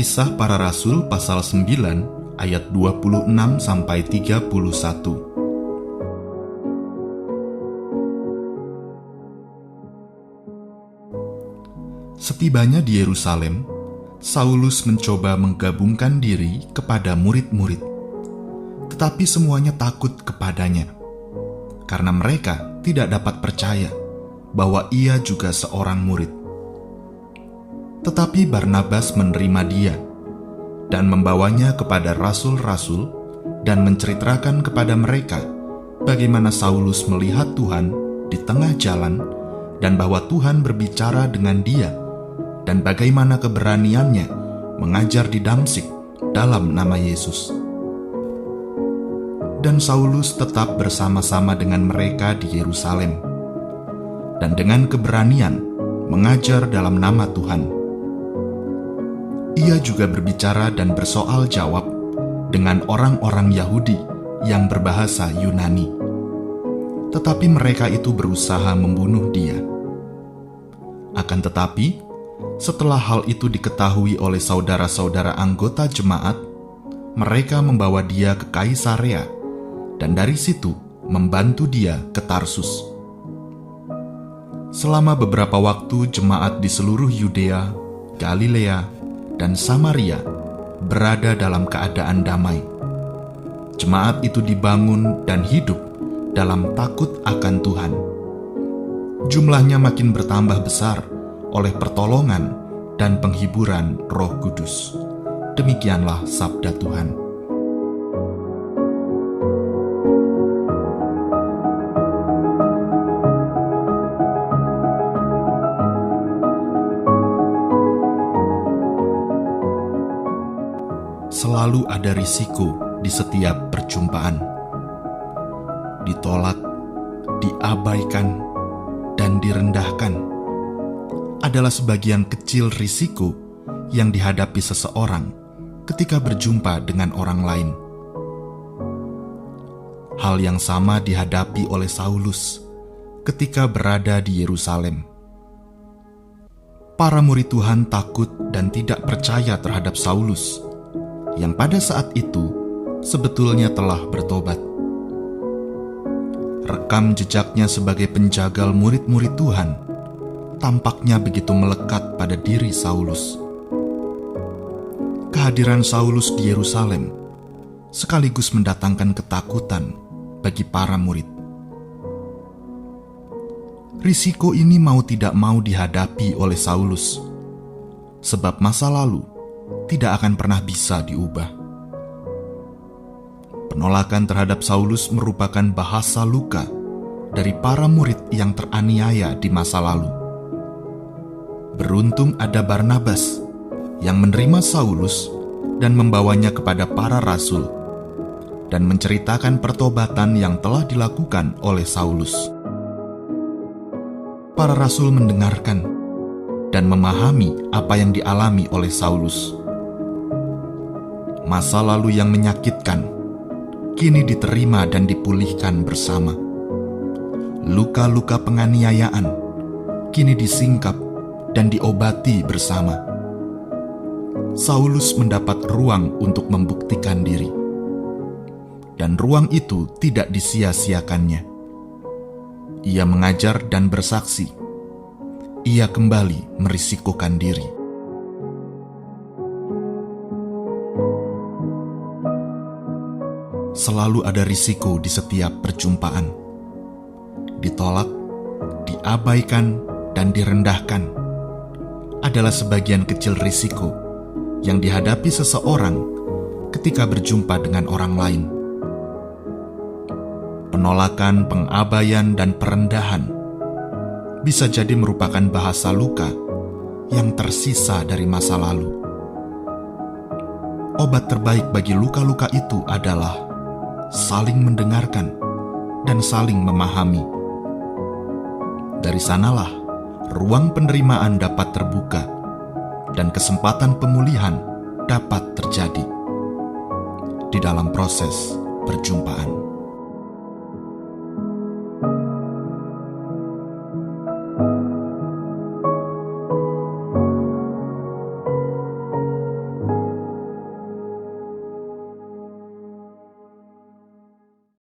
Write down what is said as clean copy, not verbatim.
Kisah Para Rasul pasal 9 ayat 26-31. Setibanya di Yerusalem, Saulus mencoba menggabungkan diri kepada murid-murid, tetapi semuanya takut kepadanya, karena mereka tidak dapat percaya bahwa ia juga seorang murid. Tetapi Barnabas menerima dia dan membawanya kepada rasul-rasul dan menceritakan kepada mereka bagaimana Saulus melihat Tuhan di tengah jalan dan bahwa Tuhan berbicara dengan dia, dan bagaimana keberaniannya mengajar di Damsyik dalam nama Yesus. Dan Saulus tetap bersama-sama dengan mereka di Yerusalem, dan dengan keberanian mengajar dalam nama Tuhan. Ia juga berbicara dan bersoal jawab dengan orang-orang Yahudi yang berbahasa Yunani. Tetapi mereka itu berusaha membunuh dia. Akan tetapi, setelah hal itu diketahui oleh saudara-saudara anggota jemaat, mereka membawa dia ke Kaisarea dan dari situ membantu dia ke Tarsus. Selama beberapa waktu jemaat di seluruh Yudea, Galilea, dan Samaria berada dalam keadaan damai. Jemaat itu dibangun dan hidup dalam takut akan Tuhan. Jumlahnya makin bertambah besar oleh pertolongan dan penghiburan Roh Kudus. Demikianlah sabda Tuhan. Selalu ada risiko di setiap perjumpaan. Ditolak, diabaikan, dan direndahkan adalah sebagian kecil risiko yang dihadapi seseorang ketika berjumpa dengan orang lain. Hal yang sama dihadapi oleh Saulus ketika berada di Yerusalem. Para murid Tuhan takut dan tidak percaya terhadap Saulus, yang pada saat itu sebetulnya telah bertobat. Rekam jejaknya sebagai penjagal murid-murid Tuhan tampaknya begitu melekat pada diri Saulus. Kehadiran Saulus di Yerusalem sekaligus mendatangkan ketakutan bagi para murid. Risiko ini mau tidak mau dihadapi oleh Saulus, sebab masa lalu tidak akan pernah bisa diubah. Penolakan terhadap Saulus merupakan bahasa luka dari para murid yang teraniaya di masa lalu. Beruntung ada Barnabas yang menerima Saulus dan membawanya kepada para rasul dan menceritakan pertobatan yang telah dilakukan oleh Saulus. Para rasul mendengarkan dan memahami apa yang dialami oleh Saulus. Masa lalu yang menyakitkan kini diterima dan dipulihkan bersama. Luka-luka penganiayaan kini disingkap dan diobati bersama. Saulus mendapat ruang untuk membuktikan diri, dan ruang itu tidak disia-siakannya. Ia mengajar dan bersaksi. Ia kembali merisikokan diri. Selalu ada risiko di setiap perjumpaan. Ditolak, diabaikan, dan direndahkan adalah sebagian kecil risiko yang dihadapi seseorang ketika berjumpa dengan orang lain. Penolakan, pengabaian, dan perendahan bisa jadi merupakan bahasa luka yang tersisa dari masa lalu. Obat terbaik bagi luka-luka itu adalah saling mendengarkan dan saling memahami. Dari sanalah ruang penerimaan dapat terbuka dan kesempatan pemulihan dapat terjadi di dalam proses perjumpaan.